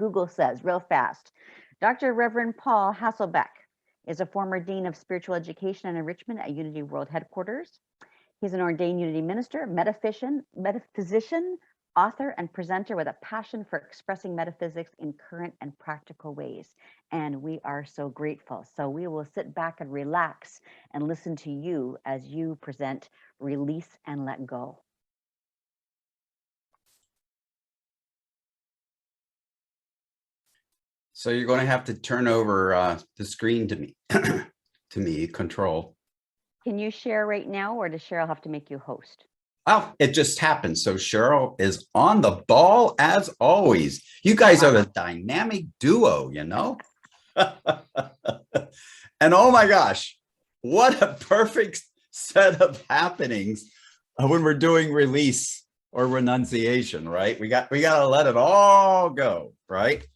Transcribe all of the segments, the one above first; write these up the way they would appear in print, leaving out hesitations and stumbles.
Google says real fast. Dr. Reverend Paul Hasselbeck is a former Dean of Spiritual Education and Enrichment at Unity World Headquarters. He's an ordained Unity minister, metaphysician, author, and presenter with a passion for expressing metaphysics in current and practical ways. And we are so grateful. So we will sit back and relax and listen to you as you present Release and Let Go. So you're going to have to turn over the screen to me, control. Can you share right now, or does Cheryl have to make you host? Oh, it just happened. So Cheryl is on the ball as always. You guys are the dynamic duo, you know? And oh my gosh, what a perfect set of happenings when we're doing release or renunciation, right? We got to let it all go, right?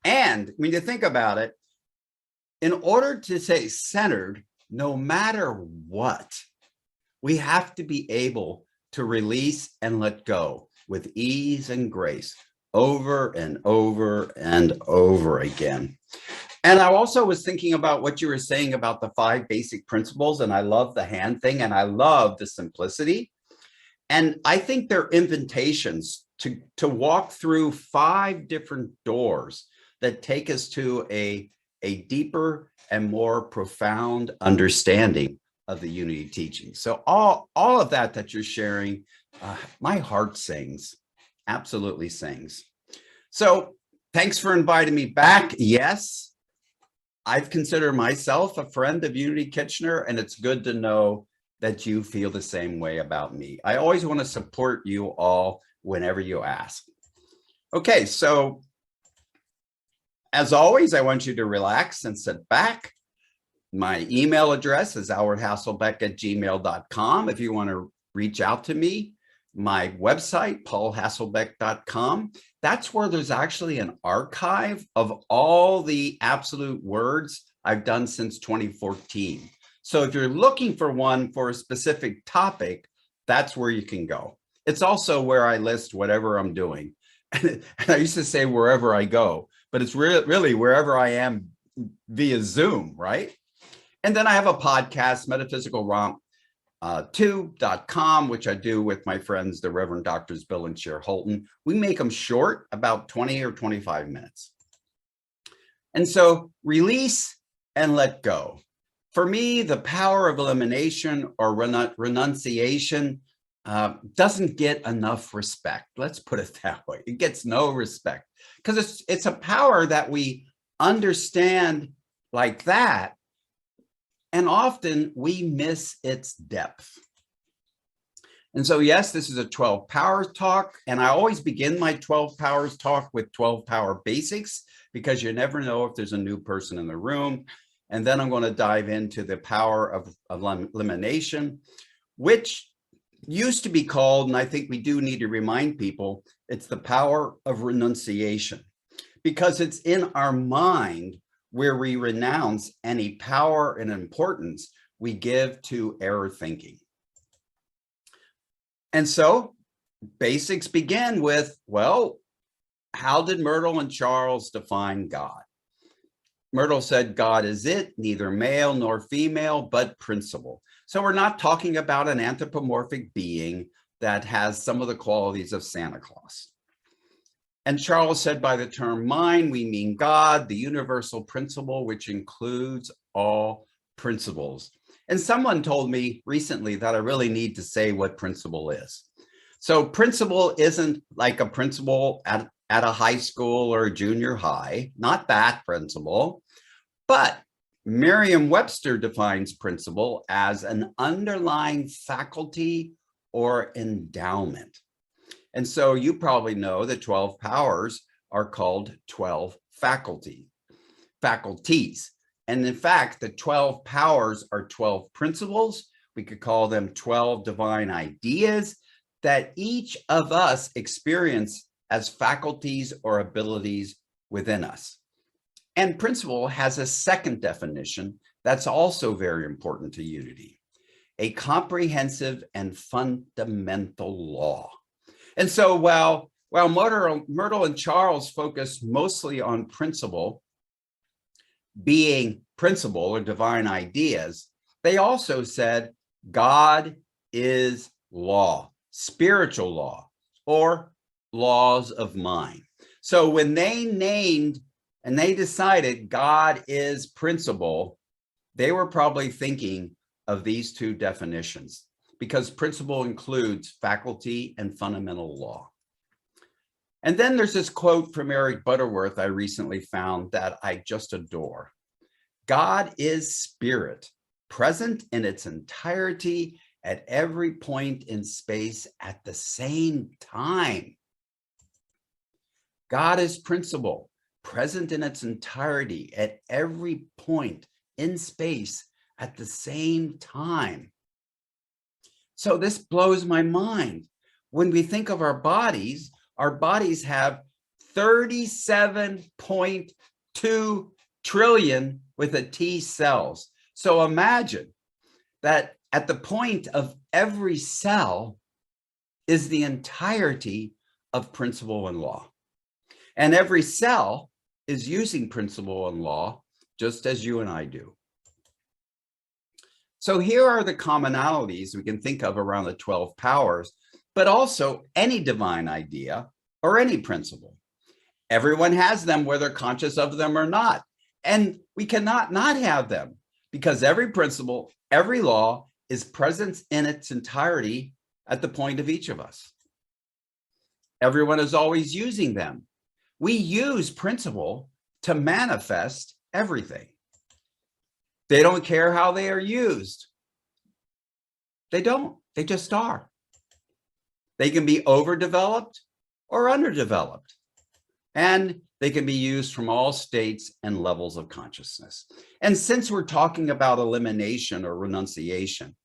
And when you think about it, in order to stay centered, no matter what, we have to be able to release and let go with ease and grace over and over and over again. And I also was thinking about what you were saying about the 5 basic principles, and I love the hand thing, and I love the simplicity. And I think they're invitations to walk through 5 different doors that take us to a deeper and more profound understanding of the Unity teaching. So all of that you're sharing, my heart sings, absolutely sings. So thanks for inviting me back. Yes, I've considered myself a friend of Unity Kitchener, and it's good to know that you feel the same way about me. I always want to support you all whenever you ask. Okay, so as always, I want you to relax and sit back. My email address is howardhasselbeck@gmail.com if you want to reach out to me. My website, paulhasselbeck.com. That's where there's actually an archive of all the absolute words I've done since 2014. So if you're looking for one for a specific topic, that's where you can go. It's also where I list whatever I'm doing. And I used to say wherever I go, but it's really wherever I am via Zoom, right? And then I have a podcast, metaphysicalromp2.com, which I do with my friends, the Reverend Doctors Bill and Cher Holton. We make them short, about 20 or 25 minutes. And so release and let go. For me, the power of elimination or renunciation doesn't get enough respect. Let's put it that way. It gets no respect because it's a power that we understand like that. And often we miss its depth. And so, yes, this is a 12 Powers talk. And I always begin my 12 Powers talk with 12 Power Basics, because you never know if there's a new person in the room. And then I'm going to dive into the power of elimination, which used to be called, and I think we do need to remind people, it's the power of renunciation, because it's in our mind where we renounce any power and importance we give to error thinking. And so basics begin with, well, how did Myrtle and Charles define God? Myrtle said, God is it, neither male nor female, but principle. So we're not talking about an anthropomorphic being that has some of the qualities of Santa Claus. And Charles said, by the term mind, we mean God, the universal principle, which includes all principles. And someone told me recently that I really need to say what principle is. So principle isn't like a principal at a high school or junior high, not that principle, but Merriam-Webster defines principle as an underlying faculty or endowment. And so you probably know that 12 powers are called 12 faculties. And in fact, the 12 powers are 12 principles. We could call them 12 divine ideas that each of us experience as faculties or abilities within us. And principle has a second definition that's also very important to unity: a comprehensive and fundamental law. And so while While Myrtle and Charles focused mostly on principle, being principle or divine ideas, they also said God is law, spiritual law, or laws of mind. So when they named and they decided God is principle, they were probably thinking of these two definitions, because principle includes faculty and fundamental law. And then there's this quote from Eric Butterworth I recently found that I just adore. God is spirit, present in its entirety at every point in space at the same time. God is principle, present in its entirety at every point in space at the same time. So this blows my mind. When we think of our bodies have 37.2 trillion with a T cells. So imagine that at the point of every cell is the entirety of principle and law. And every cell is using principle and law just as you and I do. So here are the commonalities we can think of around the 12 powers, but also any divine idea or any principle. Everyone has them, whether conscious of them or not. And we cannot not have them, because every principle, every law is present in its entirety at the point of each of us. Everyone is always using them. We use principle to manifest everything. They don't care how they are used. They don't. They just are. They can be overdeveloped or underdeveloped. And they can be used from all states and levels of consciousness. And since we're talking about elimination or renunciation,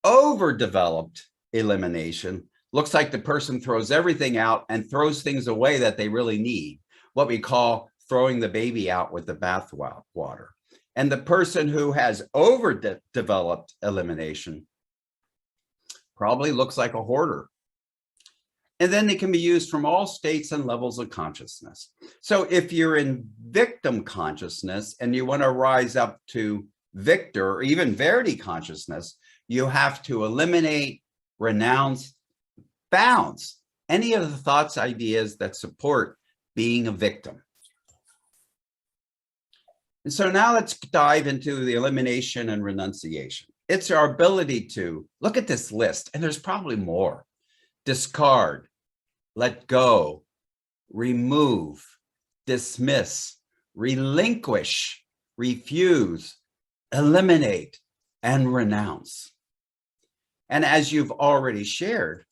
overdeveloped elimination looks like the person throws everything out and throws things away that they really need, what we call throwing the baby out with the bathwater. And the person who has overdeveloped elimination probably looks like a hoarder. And then they can be used from all states and levels of consciousness. So if you're in victim consciousness and you want to rise up to victor or even verity consciousness, you have to eliminate, renounce, bounce any of the thoughts, ideas that support being a victim. And so now let's dive into the elimination and renunciation. It's our ability to look at this list, and there's probably more. Discard, let go, remove, dismiss, relinquish, refuse, eliminate, and renounce. And as you've already shared,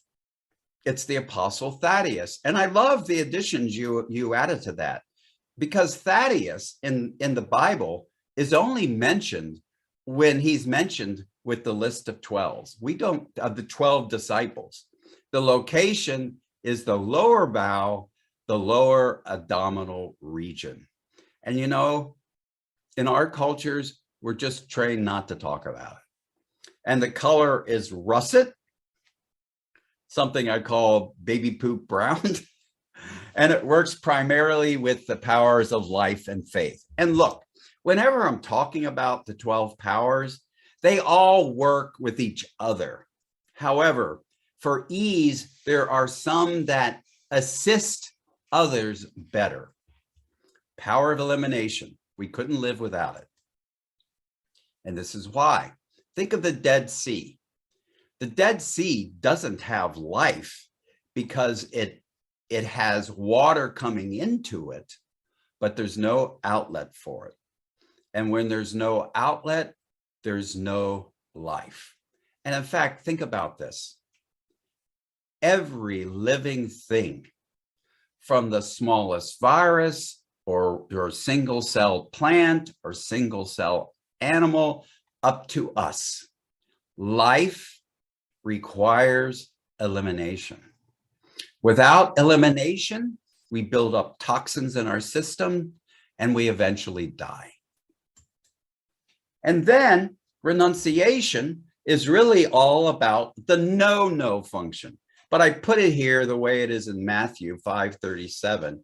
it's the Apostle Thaddeus. And I love the additions you added to that, because Thaddeus in the Bible is only mentioned when he's mentioned with the list of 12. We don't, of the 12 disciples. The location is the lower bowel, the lower abdominal region. And you know, in our cultures, we're just trained not to talk about it. And the color is russet, something I call baby poop brown. And it works primarily with the powers of life and faith. And look, whenever I'm talking about the 12 powers, they all work with each other. However, for ease, there are some that assist others better. Power of elimination. We couldn't live without it. And this is why. Think of the Dead Sea. The Dead Sea doesn't have life because it has water coming into it, but there's no outlet for it. And when there's no outlet, there's no life. And in fact, think about this. Every living thing, from the smallest virus or your single-celled plant or single-cell animal up to us, life requires elimination. Without elimination, we build up toxins in our system and we eventually die. And then renunciation is really all about the no-no function. but I put it here the way it is in Matthew 5:37.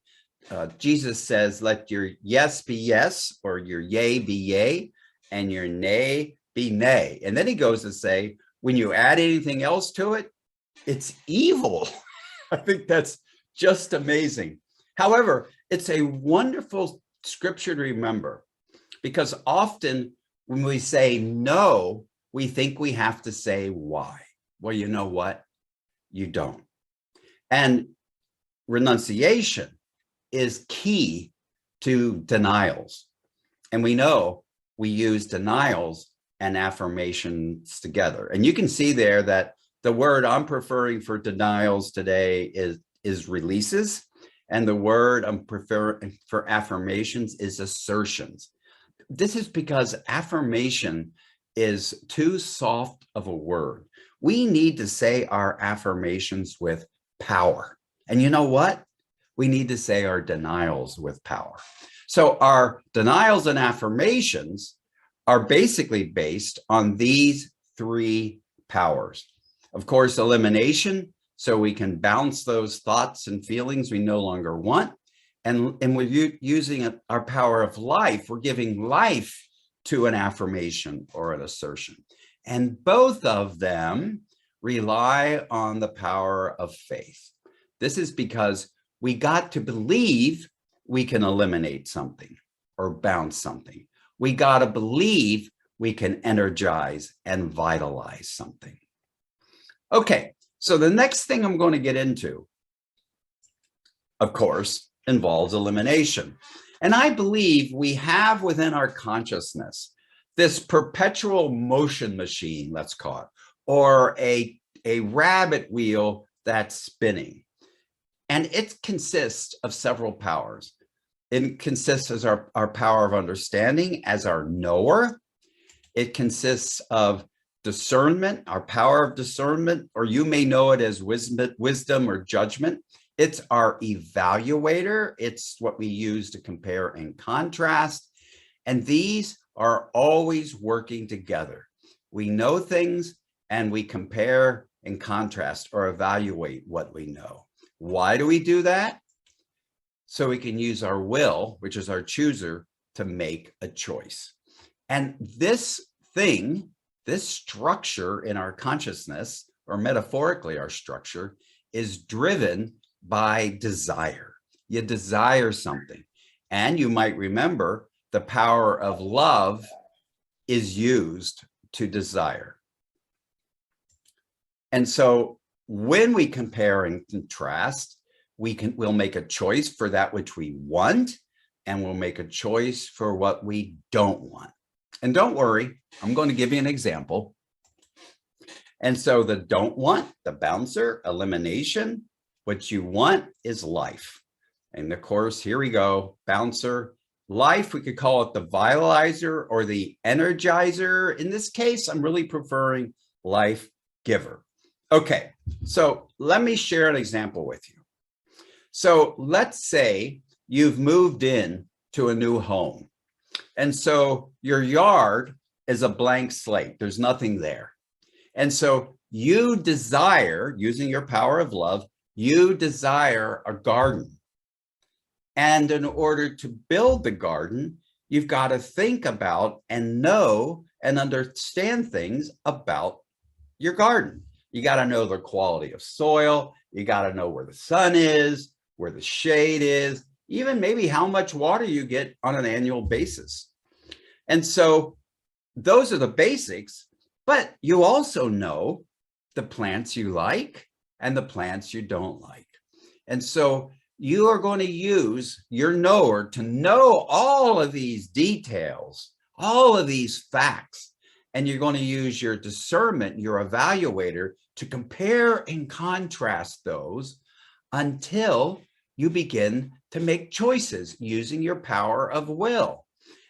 Jesus says, let your yes be yes, or your yea be yea, and your nay be nay. And then he goes to say, when you add anything else to it, it's evil. I think that's just amazing. However, it's a wonderful scripture to remember, because often when we say no, we think we have to say why. Well, you know what? You don't. And renunciation is key to denials. And we know we use denials and affirmations together. And you can see there that the word I'm preferring for denials today is releases. And the word I'm preferring for affirmations is assertions. This is because affirmation is too soft of a word. We need to say our affirmations with power. And you know what? We need to say our denials with power. So our denials and affirmations are basically based on these three powers. Of course, elimination, so we can bounce those thoughts and feelings we no longer want. And we're using our power of life. We're giving life to an affirmation or an assertion. And both of them rely on the power of faith. This is because we got to believe we can eliminate something or bounce something. We got to believe we can energize and vitalize something. Okay, so the next thing I'm going to get into, of course, involves elimination. And I believe we have within our consciousness this perpetual motion machine, let's call it, or a rabbit wheel that's spinning. And it consists of several powers. It consists as our power of understanding as our knower. It consists of discernment, our power of discernment, or you may know it as wisdom or judgment. It's our evaluator. It's what we use to compare and contrast. And these are always working together. We know things and we compare and contrast or evaluate what we know. Why do we do that? So we can use our will, which is our chooser, to make a choice. And this thing, this structure in our consciousness, or metaphorically our structure, is driven by desire. You desire something. And you might remember the power of love is used to desire. And so when we compare and contrast, we'll make a choice for that which we want, and we'll make a choice for what we don't want. And don't worry, I'm going to give you an example. And so the don't want, the bouncer, elimination, what you want is life. And of course, here we go, bouncer, life, we could call it the vitalizer or the energizer. In this case, I'm really preferring life giver. Okay, so let me share an example with you. So let's say you've moved in to a new home. And so your yard is a blank slate. There's nothing there. And so you desire, using your power of love, you desire a garden. And in order to build the garden, you've got to think about and know and understand things about your garden. You got to know the quality of soil. You got to know where the sun is, where the shade is, even maybe how much water you get on an annual basis. And so those are the basics, but you also know the plants you like and the plants you don't like. And so you are going to use your knower to know all of these details, all of these facts, and you're going to use your discernment, your evaluator, to compare and contrast those until you begin to make choices using your power of will.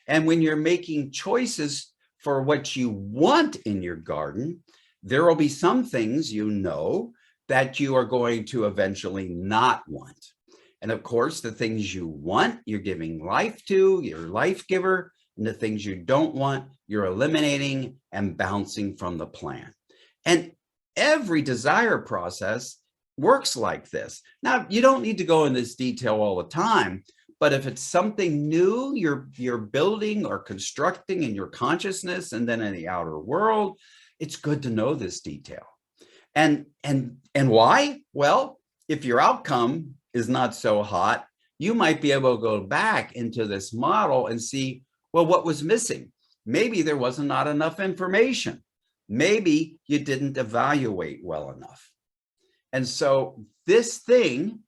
And when you're making choices for what you want in your garden, there will be some things you know that you are going to eventually not want. And of course, the things you want, you're giving life to, you're a life giver, and the things you don't want, you're eliminating and bouncing from the plan. And every desire process works like this. Now, you don't need to go in this detail all the time, but if it's something new you're building or constructing in your consciousness and then in the outer world, it's good to know this detail. And why? Well, if your outcome is not so hot, you might be able to go back into this model and see, well, what was missing? Maybe there wasn't not enough information. Maybe you didn't evaluate well enough. And so this thing,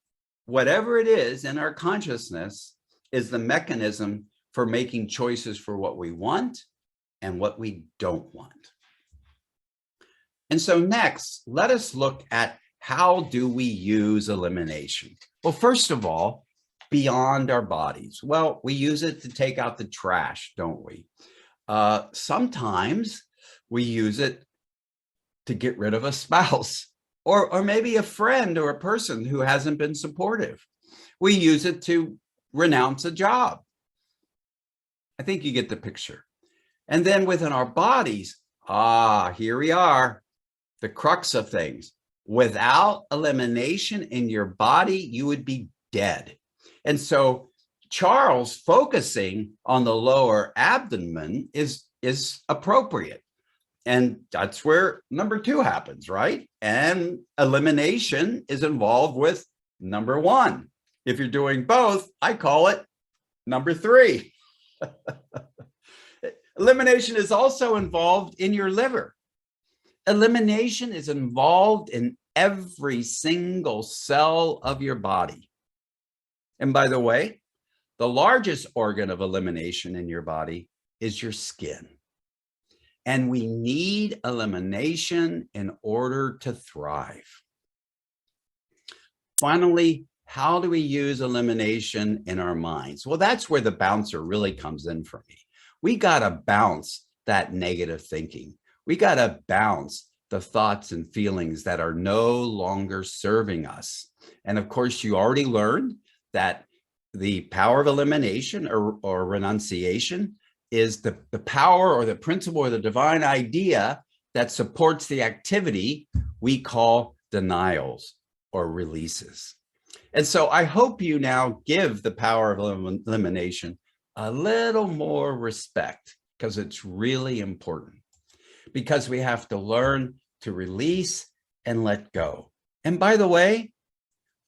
whatever it is in our consciousness, is the mechanism for making choices for what we want and what we don't want. And so next, let us look at how do we use elimination? Well, first of all, beyond our bodies. Well, we use it to take out the trash, don't we? Sometimes we use it to get rid of a spouse or maybe a friend or a person who hasn't been supportive. We use it to renounce a job. I think you get the picture. And then within our bodies, here we are, the crux of things. Without elimination in your body, you would be dead. And so Charles focusing on the lower abdomen is appropriate. And that's where number 2 happens, right? And elimination is involved with number 1. If you're doing both, I call it number 3. Elimination is also involved in your liver. Elimination is involved in every single cell of your body. And by the way, the largest organ of elimination in your body is your skin. And we need elimination in order to thrive. Finally, how do we use elimination in our minds? Well, that's where the bouncer really comes in for me. We got to bounce that negative thinking. We got to bounce the thoughts and feelings that are no longer serving us. And of course, you already learned that the power of elimination or renunciation is the power or the principle or the divine idea that supports the activity we call denials or releases. And so I hope you now give the power of elimination a little more respect, because it's really important. Because we have to learn to release and let go. And by the way,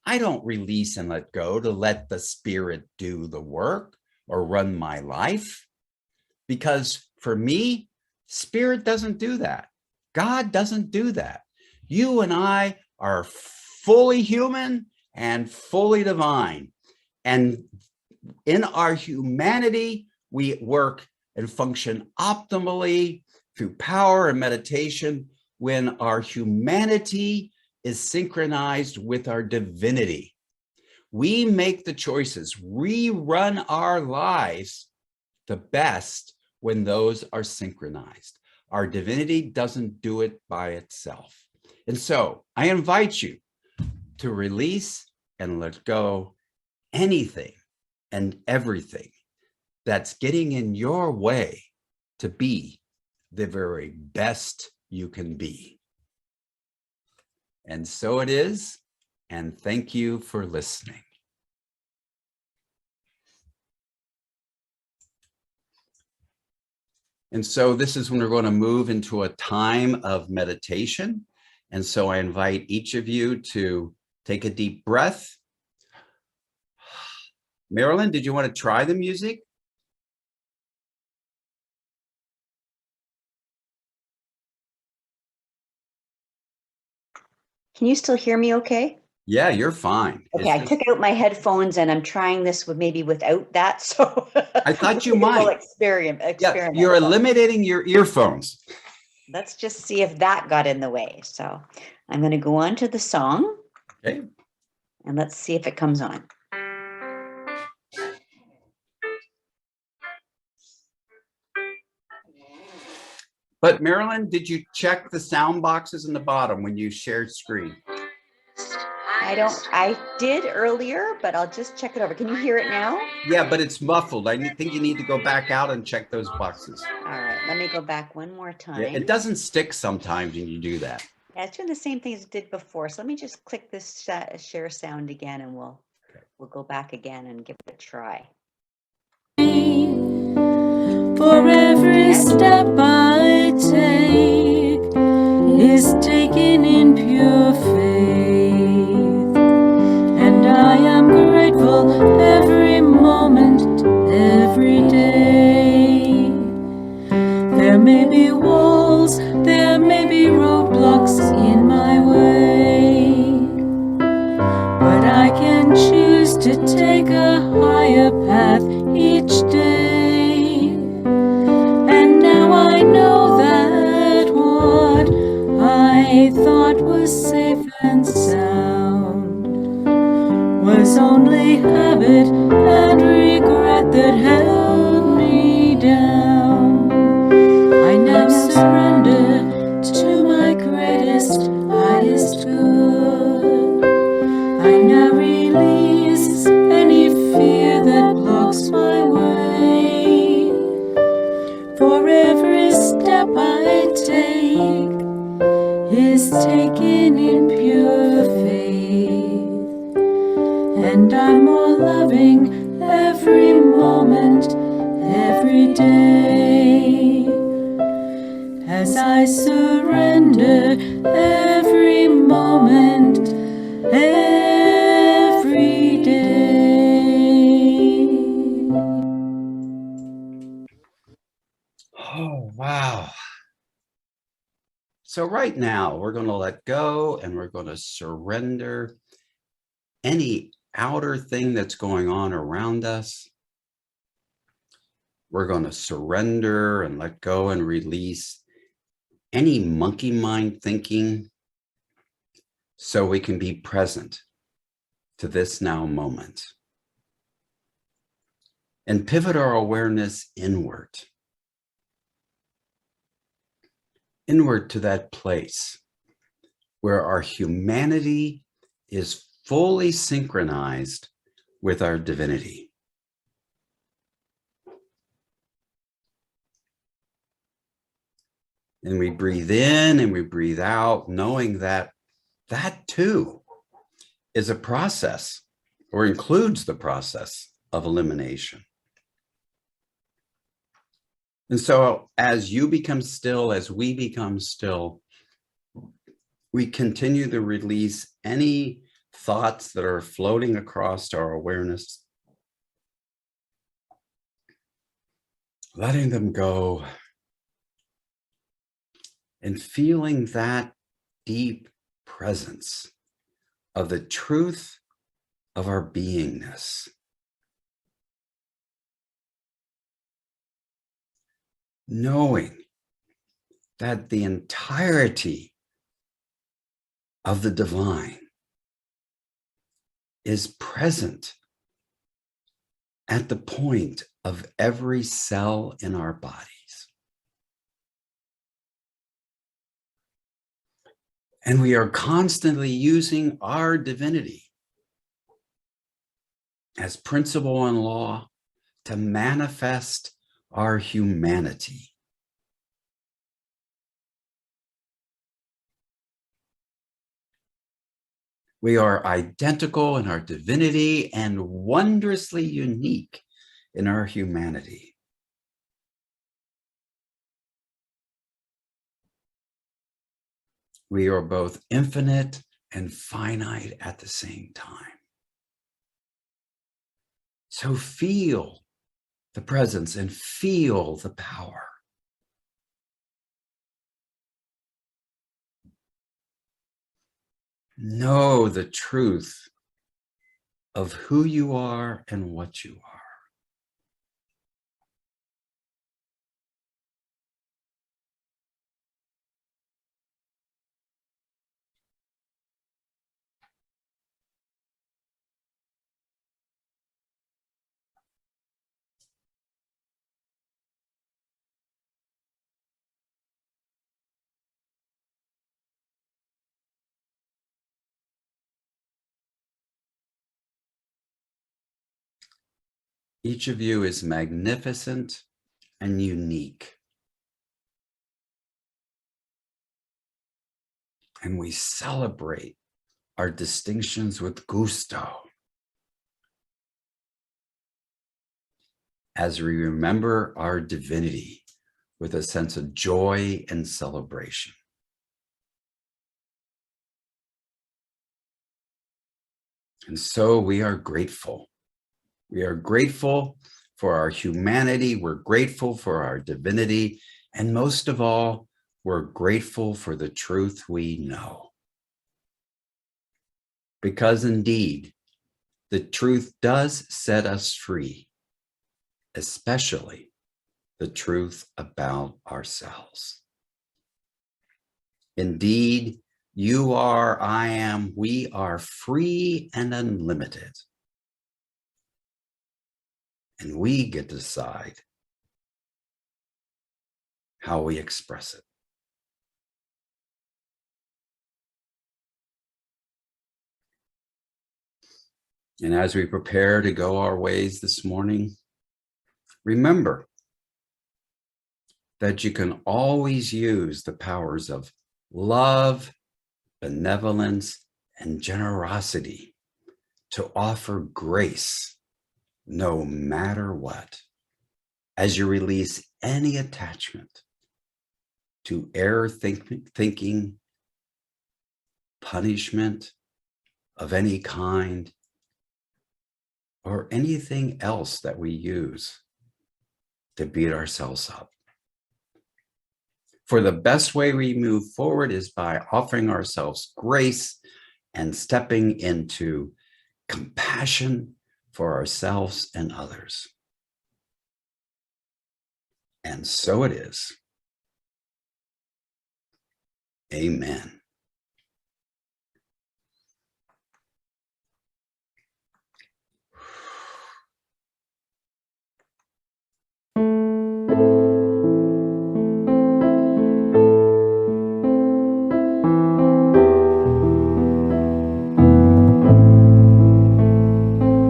I don't release and let go to let the spirit do the work or run my life. Because for me, spirit doesn't do that. God doesn't do that. You and I are fully human and fully divine. And in our humanity, we work and function optimally through power and meditation when our humanity is synchronized with our divinity. We make the choices. We run our lives the best when those are synchronized. Our divinity doesn't do it by itself. And so I invite you to release and let go anything and everything that's getting in your way to be the very best you can be. And so it is, and thank you for listening. And so this is when we're going to move into a time of meditation. And so I invite each of you to take a deep breath. Marilyn, did you want to try the music? Can you still hear me okay? Yeah, you're fine. Okay, I took out my headphones and I'm trying this with maybe without that. So I thought you might. Experiment. Yeah, you're eliminating your earphones. Let's just see if that got in the way. So I'm going to go on to the song. Okay. And let's see if it comes on. But Marilyn, did you check the sound boxes in the bottom when you shared screen? I did earlier, but I'll just check it over. Can you hear it now? Yeah, but it's muffled. I think you need to go back out and check those boxes. All right, let me go back one more time. Yeah, it doesn't stick sometimes when you do that. Yeah, it's doing the same thing as it did before. So let me just click this share sound again, and we'll go back again and give it a try. For every step I take is taken in pure faith, and I am grateful every moment, every day. There may be walls, there may be roadblocks in my way, but I can choose to take a higher path each day. And now I know that what I thought was safe and sound was only habit and regret that held me down. I now surrender to my greatest, highest good. I now release any fear that blocks my way. For every step I take is taken in pure faith, and I'm more loving every moment, every day, as I surrender every moment, every day. Oh, wow. So right now we're going to let go and we're going to surrender any outer thing that's going on around us. We're going to surrender and let go and release any monkey mind thinking so we can be present to this now moment and pivot our awareness inward to that place where our humanity is fully synchronized with our divinity. And we breathe in and we breathe out, knowing that that too is a process, or includes the process of elimination. And so as you become still, as we become still, we continue to release any thoughts that are floating across our awareness, letting them go and feeling that deep presence of the truth of our beingness. Knowing that the entirety of the divine is present at the point of every cell in our bodies. And we are constantly using our divinity as principle and law to manifest our humanity. We are identical in our divinity and wondrously unique in our humanity. We are both infinite and finite at the same time. So feel the presence and feel the power. Know the truth of who you are and what you are. Each of you is magnificent and unique. and we celebrate our distinctions with gusto as we remember our divinity with a sense of joy and celebration. And so we are grateful. We are grateful for our humanity. We're grateful for our divinity. And most of all, we're grateful for the truth we know. Because indeed, the truth does set us free, especially the truth about ourselves. Indeed, you are, I am, we are free and unlimited. And we get to decide how we express it. And as we prepare to go our ways this morning, remember that you can always use the powers of love, benevolence, and generosity to offer grace no matter what, as you release any attachment to error thinking, punishment of any kind, or anything else that we use to beat ourselves up. For the best way we move forward is by offering ourselves grace and stepping into compassion for ourselves and others. And so it is. Amen.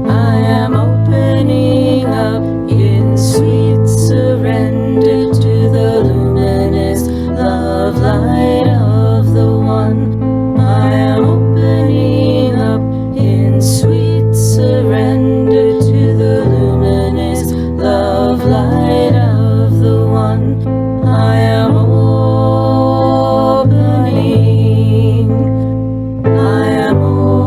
I am opening up in sweet surrender to the luminous love light of the One. I am opening up in sweet surrender to the luminous love light of the One. I am opening. I am opening.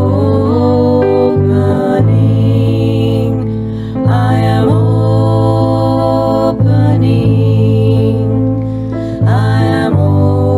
I am opening. I am opening.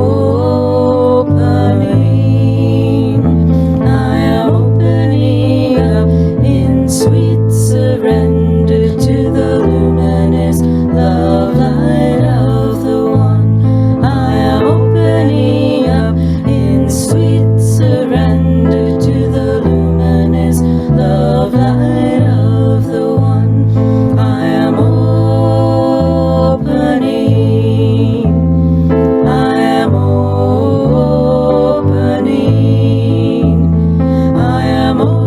I am opening up in sweet surrender to the luminous love light of the One. I am opening up in sweet surrender to the luminous love light of the One. I am opening. I am opening. I am opening.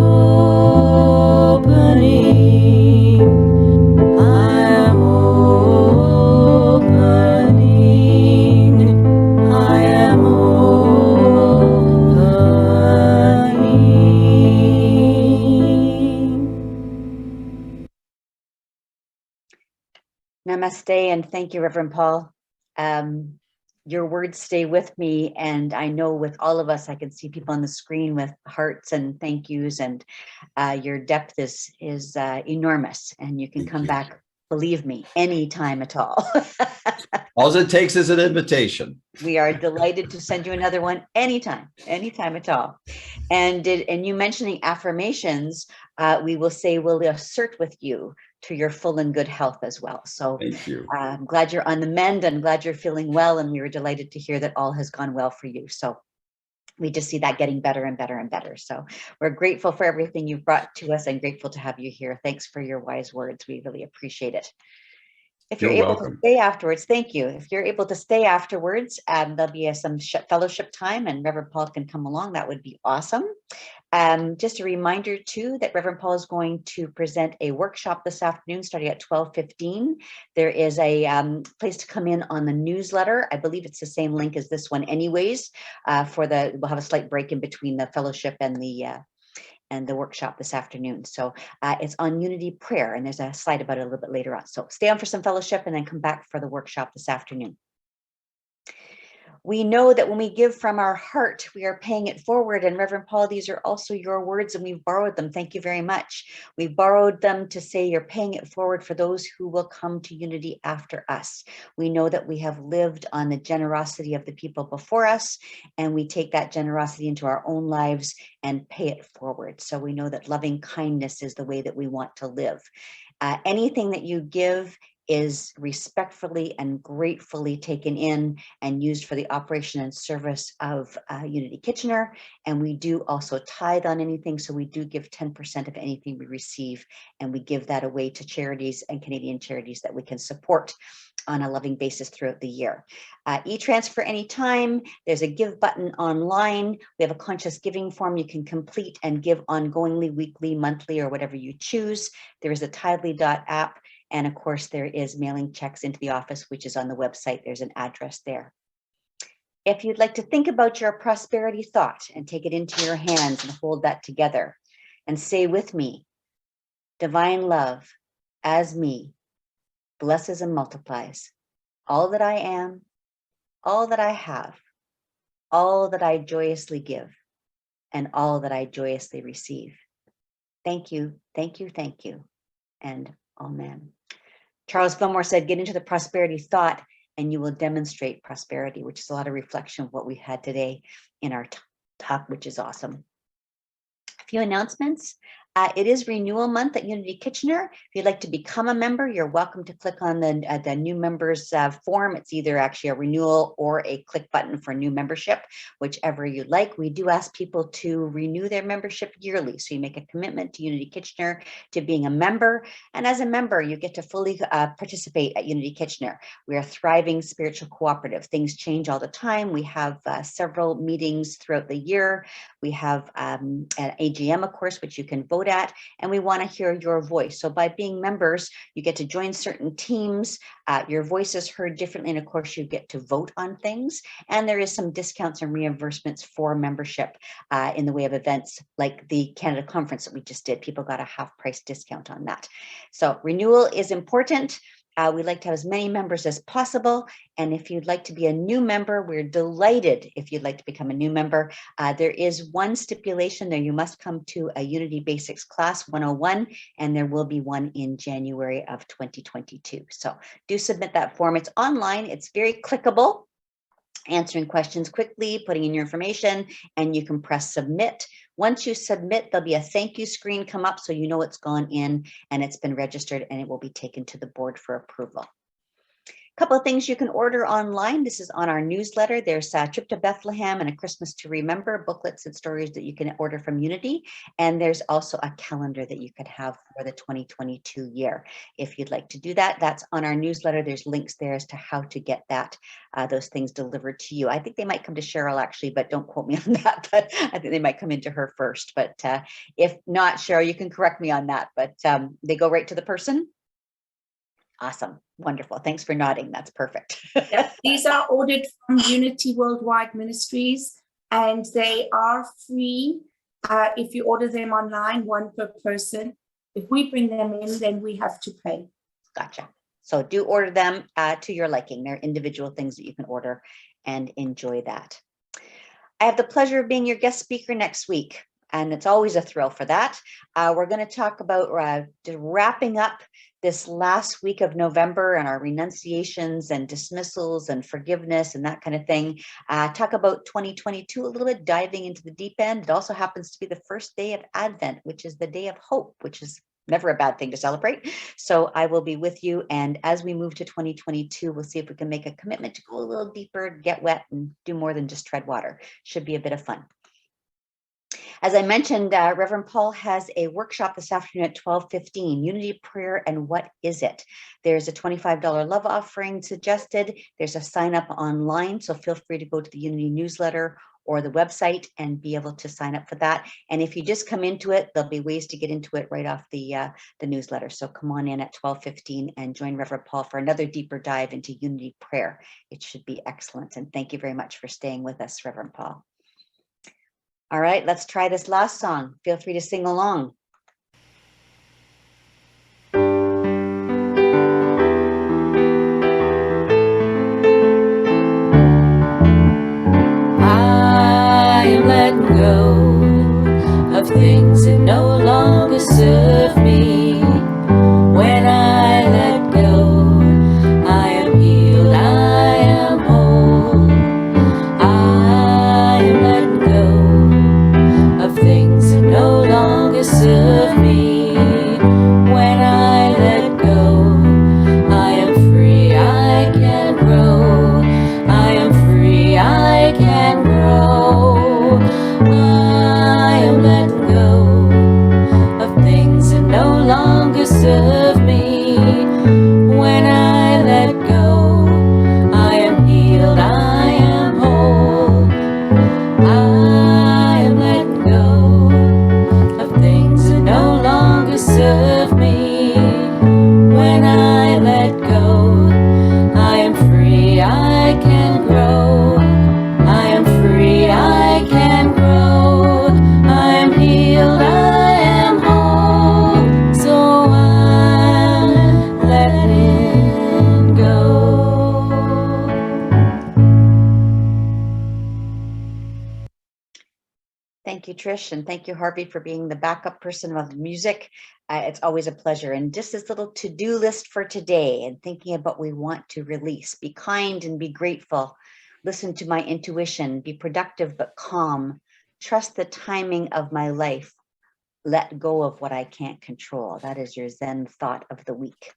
I am opening. I am opening. Namaste, and thank you, Reverend Paul. Your words stay with me, and I know with all of us, I can see people on the screen with hearts and thank yous, and your depth is enormous, and you can Thank come you. back, believe me, anytime at all. All it takes is an invitation. We are delighted to send you another one anytime at all. And you mentioning affirmations, we will say we'll assert with you to your full and good health as well. So Thank you. I'm glad you're on the mend and glad you're feeling well. And we were delighted to hear that all has gone well for you. So we just see that getting better and better and better. So we're grateful for everything you've brought to us and grateful to have you here. Thanks for your wise words. We really appreciate it. If you're You're able welcome. to stay afterwards, thank you. If you're able to stay afterwards, there'll be some fellowship time and Reverend Paul can come along. That would be awesome. Just a reminder too that Reverend Paul is going to present a workshop this afternoon starting at 12:15. There is a place to come in on the newsletter. I believe it's the same link as this one anyways. We'll have a slight break in between the fellowship and the workshop this afternoon. So it's on unity prayer, and there's a slide about it a little bit later on. So stay on for some fellowship and then come back for the workshop this afternoon. We know that when we give from our heart, we are paying it forward. And Reverend Paul, these are also your words, and we've borrowed them. Thank you very much. We borrowed them to say you're paying it forward for those who will come to unity after us. We know that we have lived on the generosity of the people before us, and we take that generosity into our own lives and pay it forward. So we know that loving kindness is the way that we want to live. Anything that you give is respectfully and gratefully taken in and used for the operation and service of Unity Kitchener. And we do also tithe on anything. So we do give 10% of anything we receive, and we give that away to charities and Canadian charities that we can support on a loving basis throughout the year. E-transfer anytime. There's a give button online. We have a conscious giving form you can complete and give ongoingly, weekly, monthly, or whatever you choose. There is a Tidely.app. And of course, there is mailing checks into the office, which is on the website. There's an address there. If you'd like to think about your prosperity thought and take it into your hands and hold that together and say with me, divine love as me blesses and multiplies all that I am, all that I have, all that I joyously give, and all that I joyously receive. Thank you, thank you, thank you, and amen. Charles Fillmore said, get into the prosperity thought and you will demonstrate prosperity, which is a lot of reflection of what we had today in our talk, which is awesome. A few announcements. It is renewal month at Unity Kitchener. If you'd like to become a member, you're welcome to click on the new members form. It's either actually a renewal or a click button for new membership, whichever you'd like. We do ask people to renew their membership yearly. So you make a commitment to Unity Kitchener to being a member. And as a member, you get to fully participate at Unity Kitchener. We are a thriving spiritual cooperative. Things change all the time. We have several meetings throughout the year. We have an AGM, of course, which you can vote at, and we want to hear your voice. So by being members, you get to join certain teams, your voice is heard differently, and of course you get to vote on things, and there is some discounts and reimbursements for membership in the way of events like the Canada conference that we just did. People got a half price discount on that. So renewal is important. We'd like to have as many members as possible. And if you'd like to be a new member, we're delighted if you'd like to become a new member. There is one stipulation there. You must come to a Unity Basics class 101, and there will be one in January of 2022. So do submit that form. It's online. It's very clickable, answering questions quickly, putting in your information, and you can press submit. Once you submit, there'll be a thank you screen come up so you know it's gone in and it's been registered, and it will be taken to the board for approval. A couple of things you can order online. This is on our newsletter. There's a trip to Bethlehem and a Christmas to Remember, booklets and stories that you can order from Unity. And there's also a calendar that you could have for the 2022 year. If you'd like to do that, that's on our newsletter. There's links there as to how to get that, those things delivered to you. I think they might come to Cheryl actually, but don't quote me on that. But I think they might come into her first. But if not, Cheryl, you can correct me on that. But they go right to the person. Awesome. Wonderful. Thanks for nodding. That's perfect. Yes, these are ordered from Unity Worldwide Ministries, and they are free if you order them online, one per person. If we bring them in, then we have to pay. Gotcha. So do order them to your liking. They're individual things that you can order and enjoy that. I have the pleasure of being your guest speaker next week, and it's always a thrill for that. We're going to talk about wrapping up this last week of November and our renunciations and dismissals and forgiveness and that kind of thing. Talk about 2022 a little bit, diving into the deep end. It also happens to be the first day of Advent, which is the day of hope, which is never a bad thing to celebrate. So I will be with you. And as we move to 2022, we'll see if we can make a commitment to go a little deeper, get wet, and do more than just tread water. Should be a bit of fun. As I mentioned, Reverend Paul has a workshop this afternoon at 12:15, Unity Prayer and What Is It? There's a $25 love offering suggested. There's a sign up online, so feel free to go to the Unity newsletter or the website and be able to sign up for that. And if you just come into it, there'll be ways to get into it right off the newsletter. So come on in at 12:15 and join Reverend Paul for another deeper dive into unity prayer. It should be excellent. And thank you very much for staying with us, Reverend Paul. All right, let's try this last song. Feel free to sing along. I am letting go of things that no longer serve me. When I let go, I am healed, I am whole. I am letting go of things that no longer serve me. When I let go, I am free, I can grow. I am free, I can grow. I am letting go of things that no longer serve me. When I let go, I am healed, I am whole. I am letting go of things that no longer serve me. When I let go, I am free, I can grow. I am free, I can grow. I am healed, I am whole. So I'm letting go. Thank you, Trish, and thank you, Harvey, for being the backup person of the music. It's always a pleasure. And just this little to-do list for today and thinking about what we want to release. Be kind and be grateful. Listen to my intuition. Be productive but calm. Trust the timing of my life. Let go of what I can't control. That is your Zen thought of the week.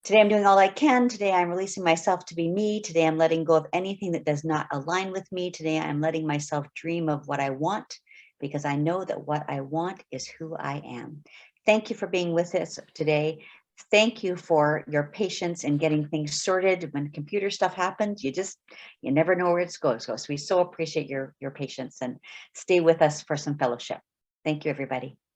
Today I'm doing all I can. Today I'm releasing myself to be me. Today I'm letting go of anything that does not align with me. Today I'm letting myself dream of what I want because I know that what I want is who I am. Thank you for being with us today. Thank you for your patience in getting things sorted. When computer stuff happens, you never know where it goes. So we so appreciate your patience and stay with us for some fellowship. Thank you, everybody.